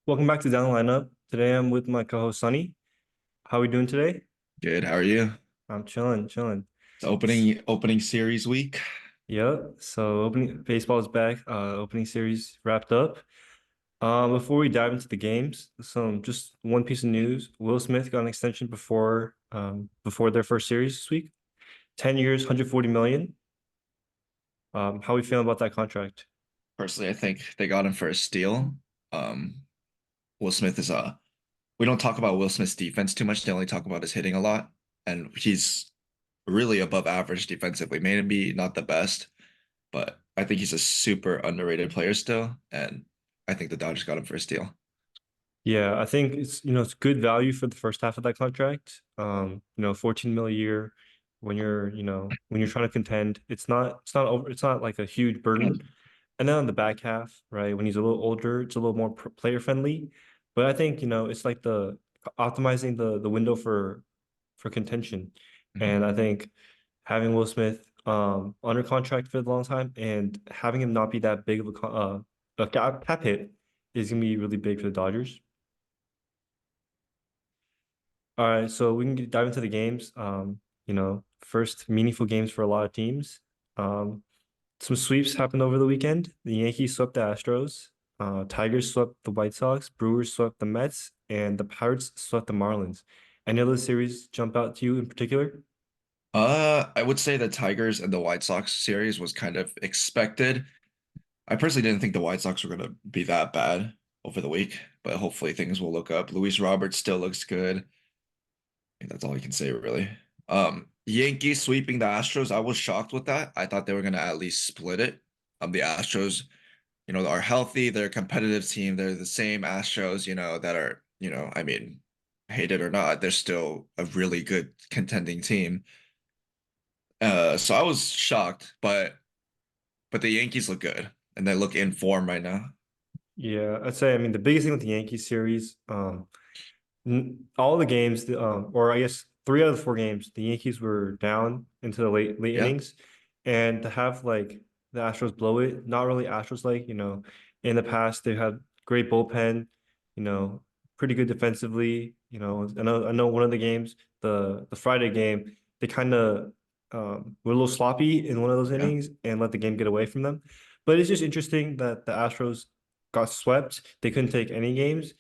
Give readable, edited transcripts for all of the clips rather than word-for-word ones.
Welcome back to Down the Lineup. Today I'm with my co-host Sunny. How are we doing today? Good. How are you? I'm chilling, chilling. It's opening series week. Yep. So opening baseball is back. Opening series wrapped up. Before we dive into the games, some just one piece of news. Will Smith got an extension before their first series this week. 10 years, 140 million. How are we feeling about that contract? Personally, I think they got him for a steal. Um, Will Smith is we don't talk about Will Smith's defense too much. They only talk about his hitting a lot, and he's really above average defensively. Maybe not the best, but I think he's a super underrated player still, and I think the Dodgers got him for a steal. Yeah, I think it's good value for the first half of that contract. 14 mil a year when you're trying to contend, it's not like a huge burden. And then on the back half, right, when he's a little older, it's a little more player friendly. But I think, it's like the optimizing the window for contention. Mhm. And I think having Will Smith under contract for a long time and having him not be that big of a cap hit is gonna be really big for the Dodgers. All right, so we can dive into the games. First meaningful games for a lot of teams. Um, some sweeps happened over the weekend. The Yankees swept the Astros. Tigers swept the White Sox. Brewers swept the Mets, and the Pirates swept the Marlins. Any other series jump out to you in particular? I would say the Tigers and the White Sox series was kind of expected. I personally didn't think the White Sox were going to be that bad over the week, but hopefully things will look up. Luis Roberts still looks good. I think that's all I can say, really. Yankees sweeping the Astros, I was shocked with that. I thought they were going to at least split it. The Astros, are healthy. They're a competitive team. They're the same Astros, that are, I mean, hate it or not, they're still a really good contending team. So I was shocked, but the Yankees look good and they look in form right now. Yeah, I'd say, I mean, the biggest thing with the Yankees series, all the games, or I guess three out of the four games, the Yankees were down into the late Yeah. innings, and to have like the Astros blow it, not really Astros like, in the past they've had great bullpen, you know, pretty good defensively. I know one of the games, the Friday game, they kind of were a little sloppy in one of those Yeah. innings and let the game get away from them. But it's just interesting that the Astros got swept. They couldn't take any games.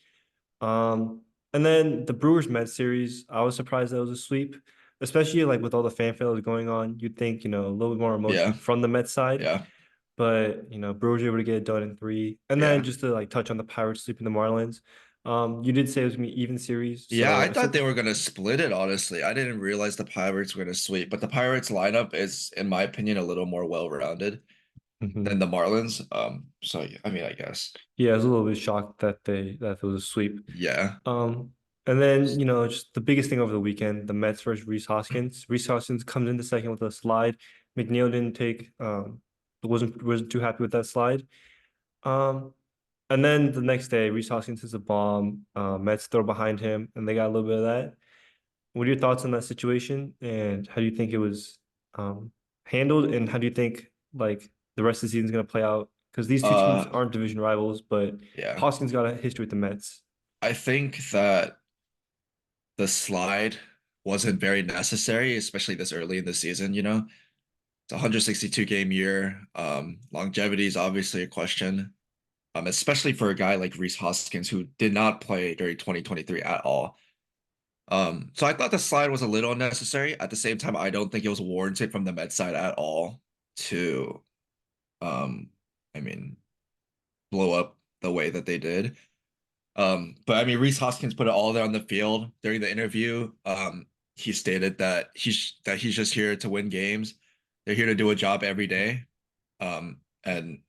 Um, and then the Brewers Mets series, I was surprised that was a sweep, especially like with all the fanfare that was going on. You'd think, a little bit more emotion Yeah. from the Mets side, Yeah. but Brewers were able to get it done in three. And then Yeah. just to like touch on the Pirates sweeping the Marlins, you did say it was gonna be even series, Yeah, so I thought they essentially, were gonna split it, honestly. I didn't realize the Pirates were gonna sweep, but the Pirates lineup is, in my opinion, a little more well-rounded than Mhm. the Marlins. So I mean, I guess. Yeah, I was a little bit shocked that it was a sweep. Yeah. Um, and then, just the biggest thing over the weekend, the Mets versus Rhys Hoskins. Rhys Hoskins comes in the second with a slide. McNeil didn't take wasn't too happy with that slide. Um, and then the next day, Rhys Hoskins hits a bomb. Mets throw behind him, and they got a little bit of that. What are your thoughts on that situation, and how do you think it was handled, and how do you think like the rest of the season is going to play out? Because these two teams Uh, aren't division rivals, but yeah. Hoskins got a history with the Mets. I think that the slide wasn't very necessary, especially this early in the season. It's a 162 game year. Longevity is obviously a question. Especially for a guy like Rhys Hoskins who did not play during 2023 at all. So I thought the slide was a little unnecessary. At the same time, I don't think it was warranted from the Mets side at all to, um, I mean, blow up the way that they did. But I mean, Rhys Hoskins put it all there on the field during the interview. He stated that he's just here to win games. They're here to do a job every day. And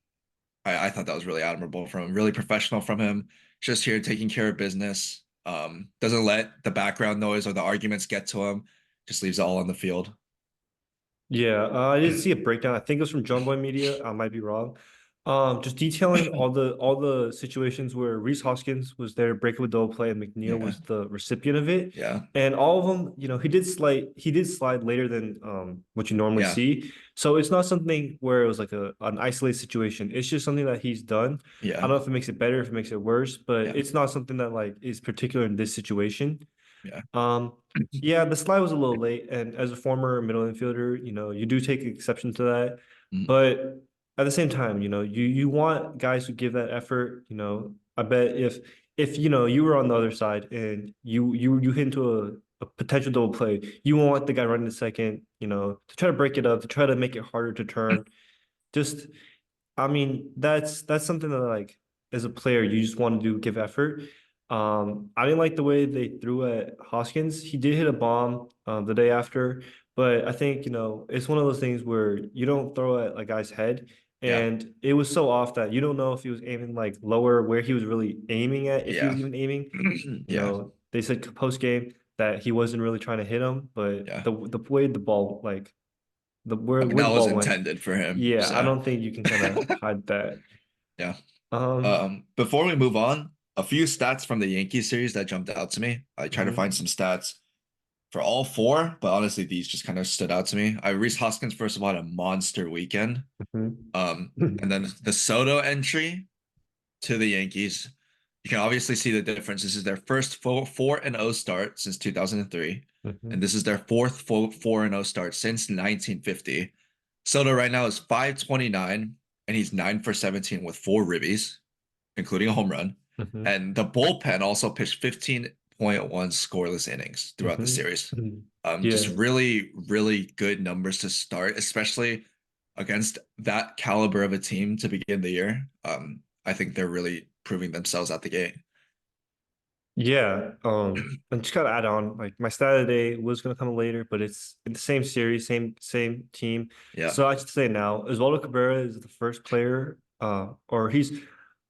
I thought that was really admirable from him, really professional from him. Just here taking care of business. Doesn't let the background noise or the arguments get to him. Just leaves it all on the field. Yeah, I did see a breakdown. I think it was from John Boy Media. I might be wrong. Just detailing all the situations where Reese Hoskins was there to break up a double play and McNeil Yeah, was the recipient of it. yeah, And all of them, he did slide later than what you normally yeah, see. So it's not something where it was like an isolated situation. It's just something that he's done. I yeah, don't know if it makes it better, if it makes it worse, but yeah, it's not something that like is particular in this situation. yeah. Um, yeah, the slide was a little late, and as a former middle infielder, you do take exception to that. Mm, But at the same time, you want guys who give that effort. I bet if you were on the other side and you hit into a potential double play, you want the guy running the second, to try to break it up, to try to make it harder to turn. Just I mean, that's something that like as a player you just want to do give effort. I didn't like the way they threw at Hoskins. He did hit a bomb the day after, but I think it's one of those things where you don't throw at a guy's head, yeah, and it was so off that you don't know if he was aiming like lower, where he was really aiming at, if he was yeah, even aiming. yeah, They said post game that he wasn't really trying to hit him, but yeah. the way the ball like the I where mean, where that the was ball went. intended for him, Yeah, I so don't think you can kind of hide that. yeah. Um, Before we move on, a few stats from the Yankees series that jumped out to me. I tried to mhm, find some stats for all four, but honestly, these just kind of stood out to me. Reese Hoskins, first of all, had a monster weekend. mhm, And then the Soto entry to the Yankees. You can obviously see the difference. This is their first 4-0 start since 2003, and mhm, this is their fourth 4-0 start since 1950. Soto right now is 529, and he's 9 for 17 with four ribbies, including a home run. mhm, And the bullpen also pitched 15.1 scoreless innings throughout the mhm, series. mhm. Just Yeah. really, really good numbers to start, especially against that caliber of a team to begin the year. I think they're really proving themselves at the gate. Yeah. And just gotta add on, like my stat of the day was gonna come later, but it's in the same series, same team. Yeah. So I should say now, Oswaldo Cabrera is the first player, or he's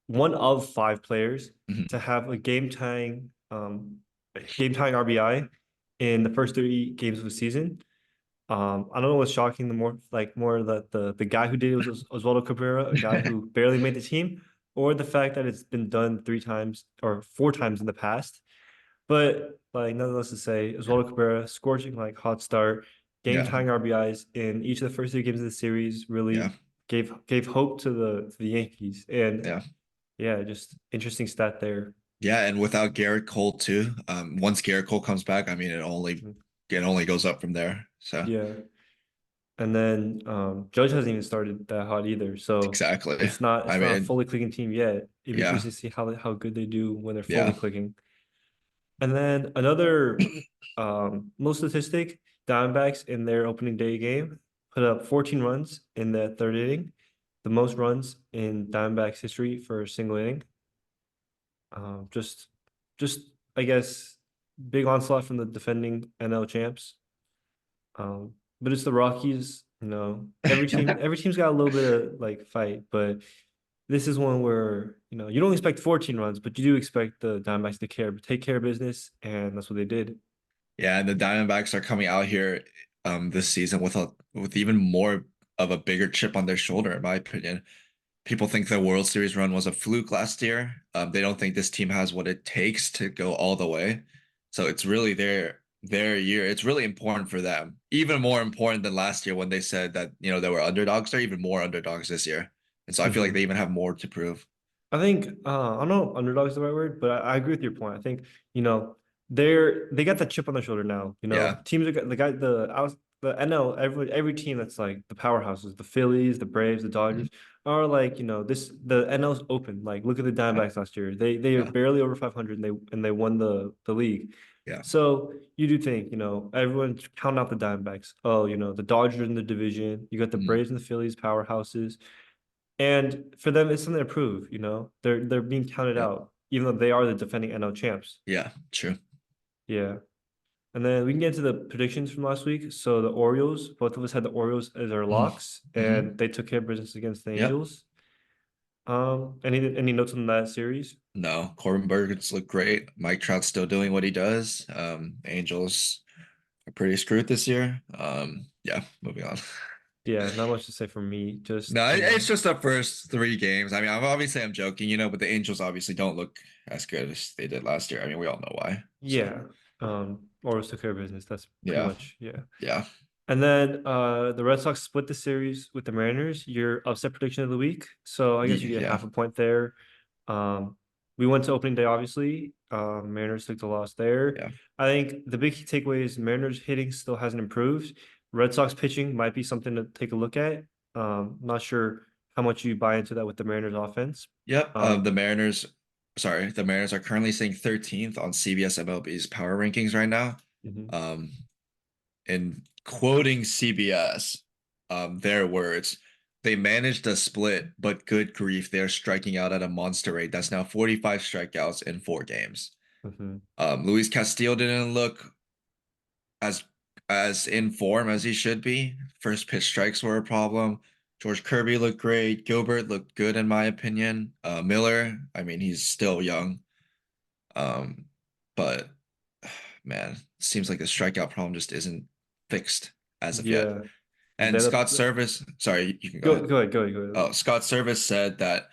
one of five players to Mhm. have a game tying RBI in the first 30 games of the season. I don't know what's shocking, the more that the guy who did it was Oswaldo Cabrera, a guy who barely made the team, or the fact that it's been done three times or four times in the past. But like nonetheless to say, Oswaldo Cabrera scorching like hot start, game Yeah. tying RBIs in each of the first three games of the series Yeah. really gave hope to the Yankees. And Yeah. yeah, just interesting stat there. Yeah. And without Garrett Cole too, once Garrett Cole comes back, I mean, it only goes up from there. So Yeah. And then Judge hasn't even started that hot either. So exactly. it's not I it's not a mean, fully clicking team yet. It'd be yeah. curious to see how good they do when they're fully Yeah. clicking. And then another little statistic, Diamondbacks in their opening day game put up 14 runs in the third inning, the most runs in Diamondbacks history for a single inning. Um, just just I guess big onslaught from the defending NL champs. But it's the Rockies, every team's got a little bit of like fight, but this is one where, you don't expect 14 runs, but you do expect the Diamondbacks to take care of business, and that's what they did. Yeah, and the Diamondbacks are coming out here this season with even more of a bigger chip on their shoulder, in my opinion. People think the World Series run was a fluke last year. They don't think this team has what it takes to go all the way. So it's really their year. It's really important for them. Even more important than last year when they said that, they were underdogs. They're even more underdogs this year. And so I feel like they even have more to prove. I think I don't know if underdog is the right word, but I agree with your point. I think they got that chip on their shoulder now. Yeah. Teams are the NL, every team that's like the powerhouses, the Phillies, the Braves, the Mhm. Dodgers are like, the NL's open. Like look at the Yeah. Diamondbacks last year. They are Yeah. barely over 500, and they won the league. Yeah. So you do think, everyone count out the Diamondbacks. Oh, the Dodgers in the division. You got the Mhm. Braves and the Phillies powerhouses. And for them, it's something to prove, They're being counted Yeah. out, even though they are the defending NL champs. Yeah. True. Yeah. And then we can get into the predictions from last week. So the Orioles, both of us had the Orioles as our locks, Mm-hmm. and they took care of business against the Yep. Angels. Any notes on that series? No, Corbin Burns look great. Mike Trout's still doing what he does. Angels are pretty screwed this year. Yeah, moving on. Yeah, not much to say from me. Just, No, you it's know, just the first 3 games. I mean, I'm joking, but the Angels obviously don't look as good as they did last year. I mean, we all know why. So yeah. Orioles took care of business. That's pretty yeah, much, yeah. yeah, And then the Red Sox split the series with the Mariners. Your upset prediction of the week. So I guess you get yeah, half a point there. Um, we went to opening day, obviously. Mariners took the loss there. yeah. I think the big takeaway is Mariners hitting still hasn't improved. Red Sox pitching might be something to take a look at. Not sure how much you buy into that with the Mariners offense. Yep. Um, The Mariners are currently sitting 13th on CBS MLB's power rankings right now. mhm, Um, and quoting CBS, their words, they managed a split, but good grief, they're striking out at a monster rate. That's now 45 strikeouts in 4 games. mhm. Luis Castillo didn't look as in form as he should be. First pitch strikes were a problem. George Kirby looked great. Gilbert looked good in my opinion. Miller, I mean, he's still young. Um, but man, seems like the strikeout problem just isn't fixed as of yet. Yeah. And That, Scott Service, sorry, you can go go ahead. go ahead, go ahead, go ahead. Oh, Scott Service said that,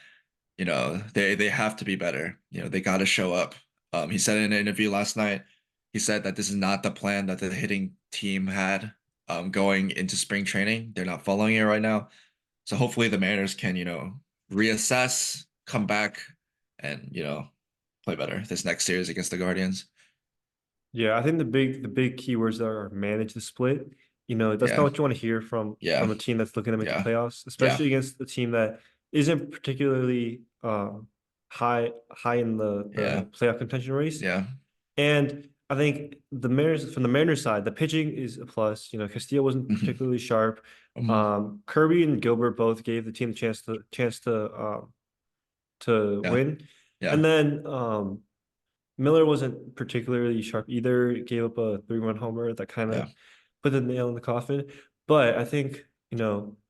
they have to be better. They got to show up. He said in an interview last night, he said that this is not the plan that the hitting team had going into spring training. They're not following it right now. So hopefully the Mariners can, reassess, come back, and play better this next series against the Guardians. Yeah, I think the big keywords are manage the split. That's not Yeah, what you want to hear from yeah, a team that's looking to make the yeah, playoffs, yeah, especially against a team that isn't particularly high in yeah, the playoff contention race. yeah. And I think from the Mariners side, the pitching is a plus. Castillo wasn't Hmm. particularly sharp. Hmm. Kirby and Gilbert both gave the team the chance to Yeah, win. yeah, And then Miller wasn't particularly sharp either. Gave up a 3-run homer that kind yeah, of put the nail in the coffin. But I think,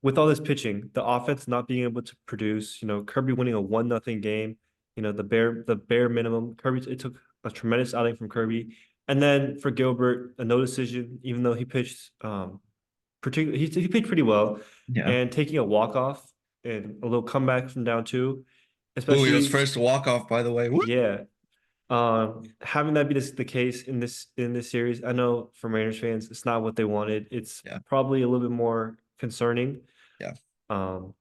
with all this pitching, the offense not being able to produce, Kirby winning a 1-0 game, the bare minimum. It took a tremendous outing from Kirby. And then for Gilbert, a no decision, even though he pitched particularly he pitched pretty well, yeah. and taking a walk off and a little comeback from down two, Julio's especially, first walk off, by the way. Woo! yeah. Having that be the case in this series, I know for Mariners fans, it's not what they wanted. It's Yeah, probably a little bit more concerning. yeah, Um,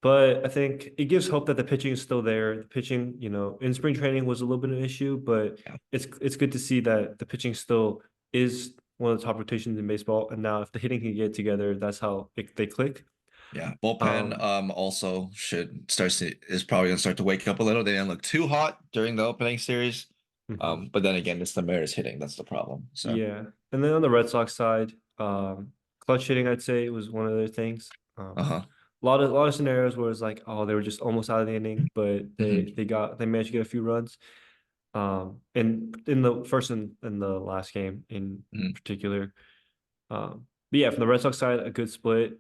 but I think it gives hope that the pitching is still there. The pitching, in spring training was a little bit of an issue, but yeah, it's good to see that the pitching still is one of the top rotations in baseball. And now if the hitting can get together, that's how they click. yeah. Bullpen Um, also is probably gonna start to wake up a little. They didn't look too hot during the opening series. mhm. But then again, it's the Mariners hitting. That's the problem. So Yeah. And then on the Red Sox side, clutch hitting, I'd say, was one of the things. uh-huh. A lot of scenarios where it's like, oh, they were just almost out of the inning, but they Hmm. they got they managed to get a few runs. And in the first and in the last game in Hmm. particular. But yeah, from the Red Sox side, a good split.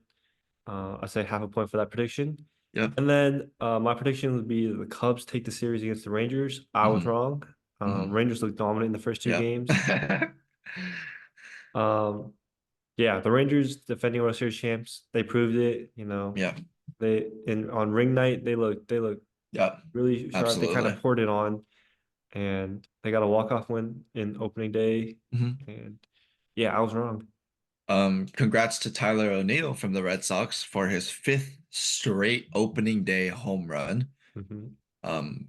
I say half a point for that prediction. Yep. And then my prediction would be the Cubs take the series against the Rangers. I was Hmm. wrong. Hmm. Rangers looked dominant in the first two Yep. games. Um, yeah, the Rangers defending World Series champs, they proved it. Yep. On ring night they looked Yep. really sharp. They kind Absolutely. of poured it on, and they got a walk-off win in opening day. Hmm. And yeah, I was wrong. Congrats to Tyler O'Neill from the Red Sox for his fifth straight opening day home run. Hmm. Um,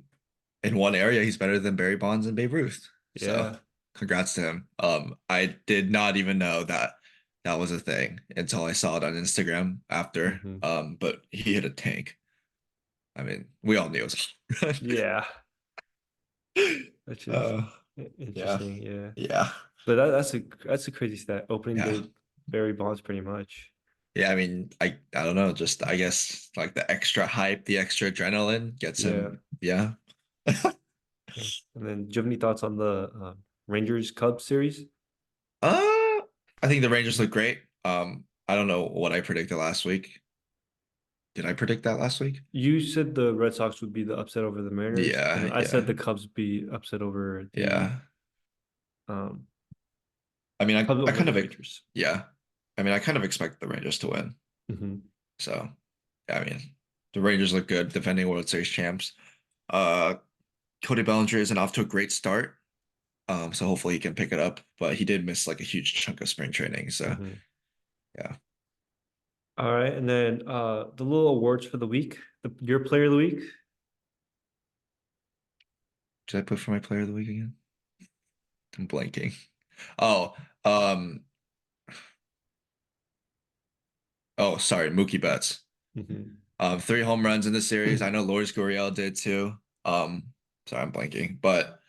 in one area, he's better than Barry Bonds and Babe Ruth. So Yeah. congrats to him. I did not even know that that was a thing until I saw it on Instagram after. Hmm. But he hit a tank. I mean, we all knew it was. Yeah. Which is uh, yeah, interesting. Yeah. yeah, But that's a crazy stat. Opening yeah, day, Barry Bonds pretty much. yeah. I mean, I don't know. Just I guess like the extra hype, the extra adrenaline gets Yeah. him. Yeah. Yeah. And then, do you have any thoughts on the Rangers Cubs series? I think the Rangers look great. I don't know what I predicted last week. Did I predict that last week? You said the Red Sox would be the upset over the Mariners, and Yeah, I said yeah, the Cubs be upset over the yeah. um I mean, Cubs I over kind the of, Rangers. yeah. I mean, I kind of expect the Rangers to win. Mhm. So, yeah, I mean, the Rangers look good defending World Series champs. Uh, Cody Bellinger isn't off to a great start. So hopefully he can pick it up, but he did miss like a huge chunk of spring training. So Mhm. yeah. All right, and then the little awards for the week, your player of the week. Did I put for my player of the week again? I'm blanking. Oh, um, oh, sorry, Mookie Betts. Mhm. 3 home runs in the series. I know Lourdes Gurriel did too. Sorry, I'm blanking, but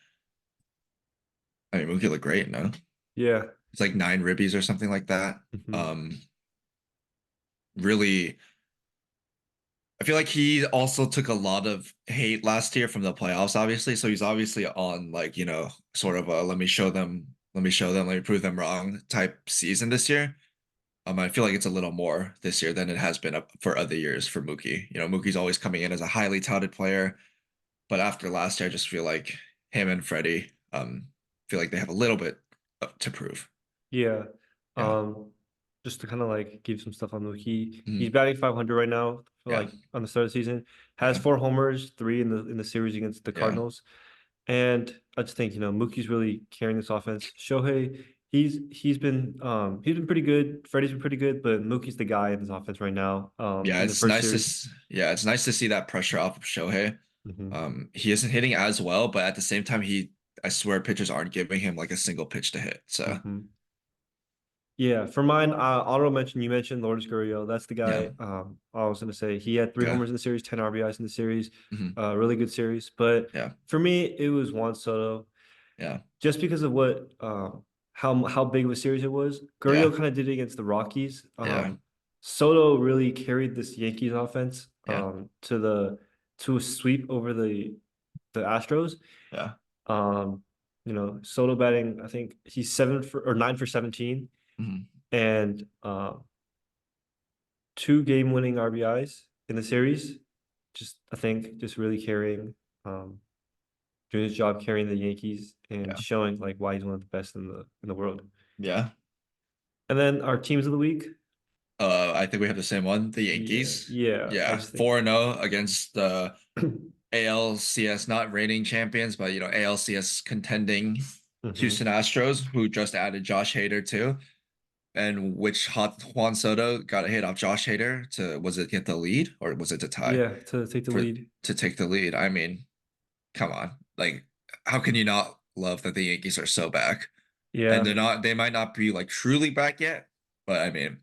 I mean Mookie looked great, no? Yeah. It's like 9 ribbies or something like that. Mhm. Um, really, I feel like he also took a lot of hate last year from the playoffs, obviously. So he's obviously on like, sort of a let me prove them wrong type season this year. I feel like it's a little more this year than it has been for other years for Mookie. Mookie's always coming in as a highly touted player, but after last year, I just feel like him and Freddie, feel like they have a little bit to prove. Yeah. Yeah. Um, just to kind of like give some stuff on Mookie. He's Mhm. batting 500 right now for Yeah. like on the start of the season. Has Yeah. 4 homers, three in the series against the Yeah. Cardinals. And I just think, Mookie's really carrying this offense. Shohei, he's been pretty good. Freddie's been pretty good, but Mookie's the guy in this offense right now. Yeah. In the first series. It's nice to see that pressure off of Shohei. Hmm. He isn't hitting as well, but at the same time, I swear pitchers aren't giving him like a single pitch to hit. So Hmm. Yeah, for mine, honorable mention, you mentioned Lourdes Gurriel. That's the yeah. guy. I was gonna say he had three Yeah. homers in the series, 10 RBIs in the series. Hmm. Really good series. But Yeah. for me, it was Juan Soto, Yeah. just because of what how big of a series it was. Yeah. Gurriel kind of did it against the Rockies. Yeah. Soto really carried this Yankees offense Yeah. to a sweep over the Astros. Yeah. Um, Soto batting, I think he's 9 for 17 Hmm. and 2 game-winning RBIs in the series. Just I think just really um, doing his job carrying the Yankees and Yeah. showing like why he's one of the best in the world. Yeah. And then our teams of the week. I think we have the same one. The Yeah, Yankees. yeah. I Yeah. just think 4-0 against the ALCS, not reigning champions, but ALCS contending Mhm. Houston Astros, who just added Josh Hader too. And which hot Juan Soto got a hit off Josh Hader was it get the lead or was it to tie Yeah, to take the for lead. to take the lead? I mean, come on. Like, how can you not love that the Yankees are so back? And Yeah. they might not be like truly back yet, but I mean,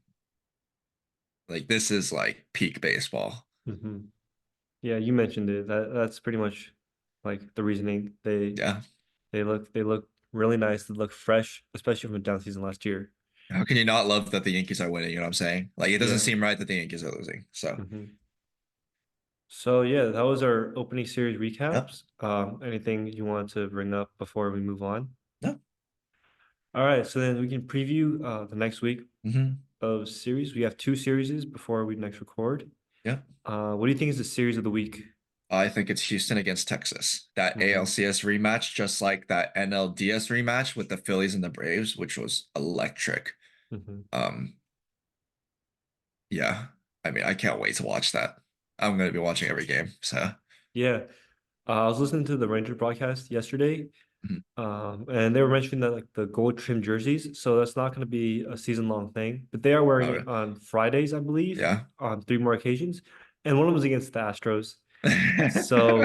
like this is like peak baseball. Hmm. Yeah, you mentioned it. That's pretty much like the reasoning. Yeah. They look really nice. They look fresh, especially from the down season last year. How can you not love that the Yankees are winning? You know what I'm saying? Like, it doesn't Yeah. seem right that the Yankees are losing. So, Hmm. So yeah, that was our opening series yep. recaps. Anything you want to bring up before we move on? No. All right, so then we can preview the next week Hmm. of series. We have 2 series before we next record. Yeah. What do you think is the series of the week? I think it's Houston against Texas. That Hmm. ALCS rematch, just like that NLDS rematch with the Phillies and the Braves, which was electric. Hmm. Um, yeah. I mean, I can't wait to watch that. I'm gonna be watching every game. So, Yeah, I was listening to the Rangers broadcast yesterday, mhm. and they were mentioning that like the gold trim jerseys. So that's not going to be a season long thing, but they are wearing Oh, it on Fridays, I believe, yeah. on 3 more occasions, and one of them was against the Astros. So,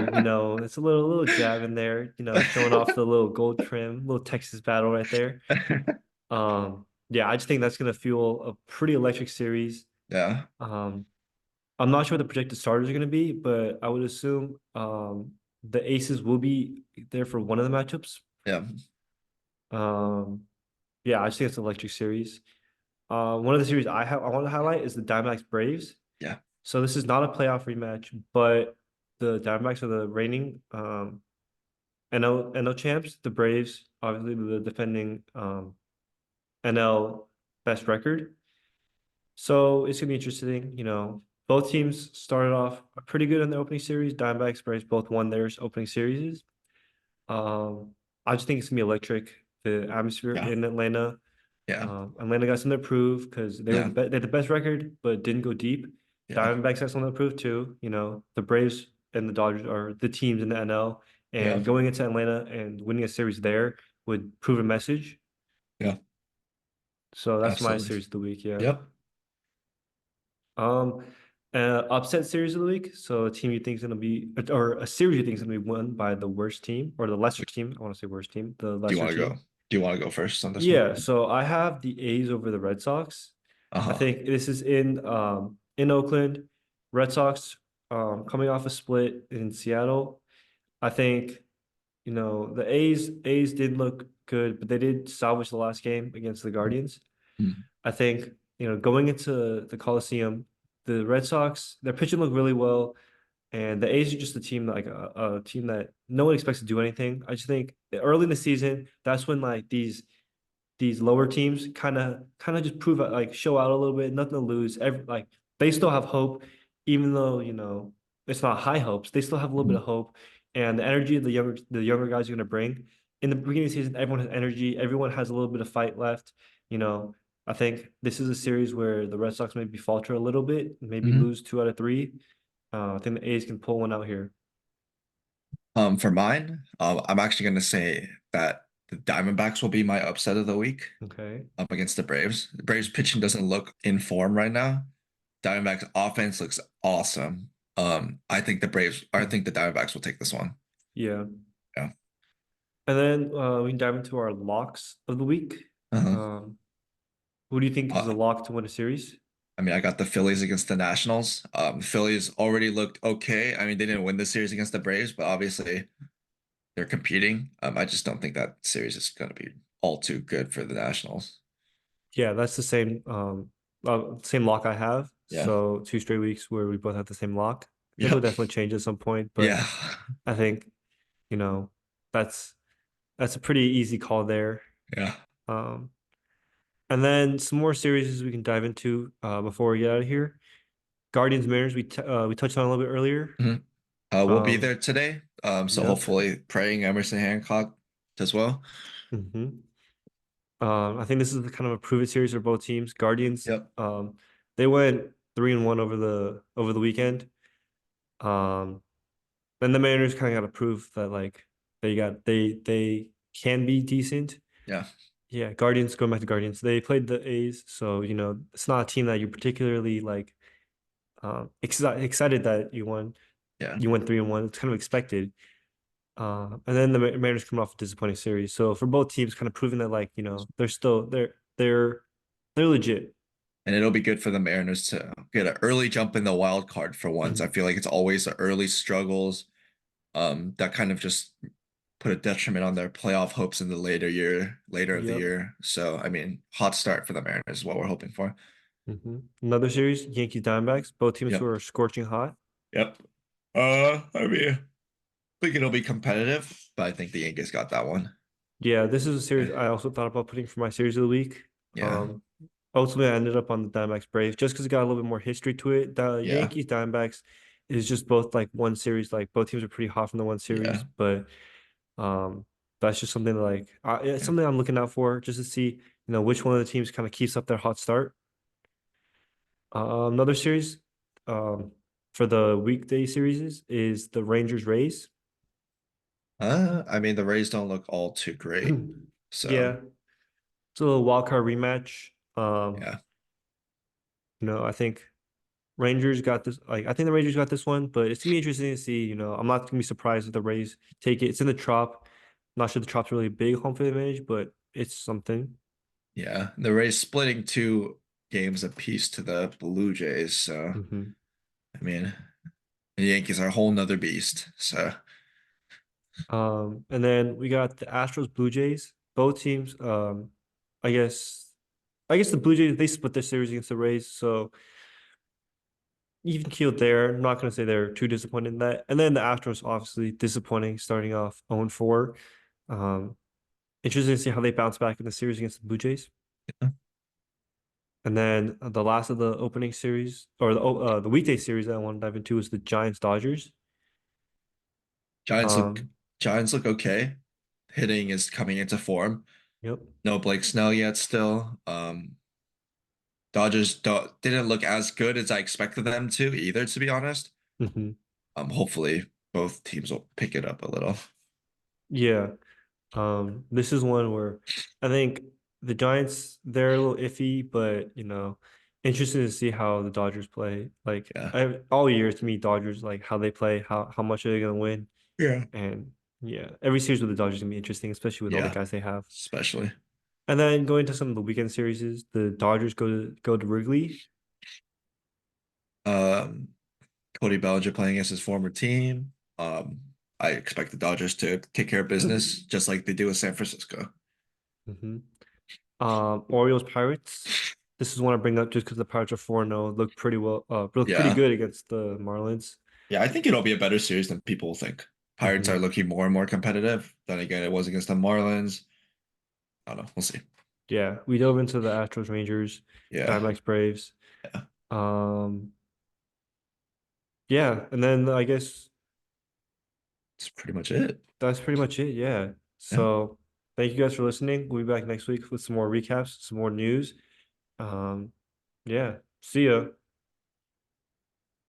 it's a little jab in there, showing off the little gold trim, little Texas battle right there. Yeah, I just think that's gonna fuel a pretty electric series. Yeah. Um, I'm not sure what the projected starters are gonna be, but I would assume the aces will be there for one of the matchups. Yeah. Um, yeah, I just think it's an electric series. One of the series I want to highlight is the Diamondbacks Braves. Yeah. So this is not a playoff rematch, but the Diamondbacks are the reigning NL champs. The Braves, obviously the defending NL best record. So it's gonna be interesting. Both teams started off pretty good in the opening series. Diamondbacks, Braves both won their opening series. Um, I just think it's gonna be electric. The atmosphere Yeah. in Atlanta. Yeah. Atlanta got something to prove because Yeah. they had the best record, but didn't go deep. Yeah. Diamondbacks got something to prove too. You know, the Braves and the Dodgers are the teams in the NL, Yeah. and going into Atlanta and winning a series there would prove a message. Yeah. So that's my Absolutely. series of the week. Yeah. Yep. Um, upset series of the week. So a team you think is going to be, or a series you think is going to be won by the worst team or the lesser team. I want to say worst team, the Do you lesser want to go? team. Do you want to go first on this one? Yeah. So I have the A's over the Red Sox. I Uh-huh. think this is in Oakland. Red Sox coming off a split in Seattle. I think, you know, the A's did look good, but they did salvage the last game against the Guardians. Mm. I think, you know, going into the Coliseum, the Red Sox, their pitching looked really well, and the A's are just a team like a team that no one expects to do anything. I just think early in the season, that's when like these lower teams kind of just prove out, like show out a little bit, nothing to lose. Like they still have hope, even though you know it's not high hopes. They still have a little bit Mhm. of hope, and the energy the younger guys are going to bring. In the beginning of the season, everyone has energy. Everyone has a little bit of fight left. You know, I think this is a series where the Red Sox maybe falter a little bit, maybe Mhm. lose 2 out of 3. I think the A's can pull one out here. For mine, I'm actually gonna say that the Diamondbacks will be my upset of the week Okay. up against the Braves. The Braves pitching doesn't look in form right now. Diamondbacks offense looks awesome. I think the Diamondbacks will take this one. Yeah. Yeah. And then we can dive into our locks of the week. Uh-huh. Um, Who do you think is a Uh, lock to win a series? I mean, I got the Phillies against the Nationals. Phillies already looked okay. I mean, they didn't win the series against the Braves, but obviously they're competing. I just don't think that series is going to be all too good for the Nationals. Yeah, that's the same lock I have. Yeah. So 2 straight weeks where we both have the same lock. I think it'll Yep. definitely change at some point, but Yeah. I think, you know, that's that's a pretty easy call there. Yeah. Um, and then some more series we can dive into before we get out of here. Guardians Mariners we touched on a little bit earlier. Mhm. We'll be Um, there today. So yep. hopefully praying Emerson Hancock as well. hmm I think this is the kind of a prove it series for both teams. Guardians, Yep. they went 3-1 over the weekend. Um, then the Mariners kind of got to prove that like they can be decent. Yeah. Yeah, Guardians going back to Guardians. They played the A's, so you know it's not a team that you're particularly like excited that you won. Yeah. You went 3-1. It's kind of expected. And then the Mariners coming off a disappointing series. So for both teams, kind of proving that like you know they're legit. And it'll be good for the Mariners to get an early jump in the wild card for once. I Mhm. feel like it's always the early struggles that kind of just put a detriment on their playoff hopes in the later of the Yep. year. So I mean, hot start for the Mariners is what we're hoping for. Another series, Yankees Diamondbacks. Both teams who Yep. are scorching hot. Yep. I mean, I think it'll be competitive, but I think the Yankees got that one. Yeah, this is a Yeah. series I also thought about putting for my series of the week. Yeah. Um, Ultimately, I ended up on the Diamondbacks Braves just because it got a little bit more history to it. The Yeah. Yankees Diamondbacks is just both like one series. Like both teams are pretty hot from the one series, Yeah. but um, that's just something like it's Yeah. something I'm looking out for just to see you know which one of the teams kind of keeps up their hot start. Another series, um, for the weekday series is the Rangers Rays. I mean, the Rays don't look all too great. So, Yeah, it's a little wild card rematch. yeah. You know, I think Rangers got this. Like, I think the Rangers got this one, but it's gonna be interesting to see. You know, I'm not gonna be surprised if the Rays take it. It's in the Trop. Not sure the Trop's really a big home field advantage, but it's something. Yeah. The Rays splitting 2 games apiece to the Blue Jays. So, hmm I mean, the Yankees are a whole nother beast. So, And then we got the Astros Blue Jays. Both teams. I guess. I guess the Blue Jays they split their series against the Rays, so even keeled there. I'm not gonna say they're too disappointed in that. And then the Astros obviously disappointing, starting off 0-4. Um, Interesting to see how they bounce back in the series against the Blue Jays. And then the last of the opening series or the weekday series that I want to dive into is the Giants Dodgers. Giants look Um, Giants look okay. Hitting is coming into form. Yep. No Blake Snell yet still. Dodgers didn't look as good as I expected them to either, to be honest. Hmm. Hopefully both teams will pick it up a little. Yeah. This is one where I think the Giants, they're a little iffy, but interested to see how the Dodgers play. Like Yeah. all year to me, Dodgers like how they play, how much are they gonna win, Yeah. and yeah, every series with the Dodgers is gonna be interesting, especially with all the Yeah. guys they have. Especially. And then going to some of the weekend series, the Dodgers go to Wrigley. Um, Cody Bellinger playing against his former team. Um, I expect the Dodgers to take care of business just like they do with San Francisco. Hmm. Orioles Pirates. This is one I bring up just because the Pirates are 4-0, look pretty Yeah. good against the Marlins. Yeah, I think it'll be a better series than people think. Pirates are Hmm. looking more and more competitive. Then again, it was against the Marlins. I don't know. We'll see. Yeah, we dove into the Astros, Rangers, Yeah. Diamondbacks, Braves. Yeah. Um, yeah, and then I guess That's pretty much it. that's pretty much it. Yeah. Yeah. So thank you guys for listening. We'll be back next week with some more recaps, some more news. Um, yeah. See ya.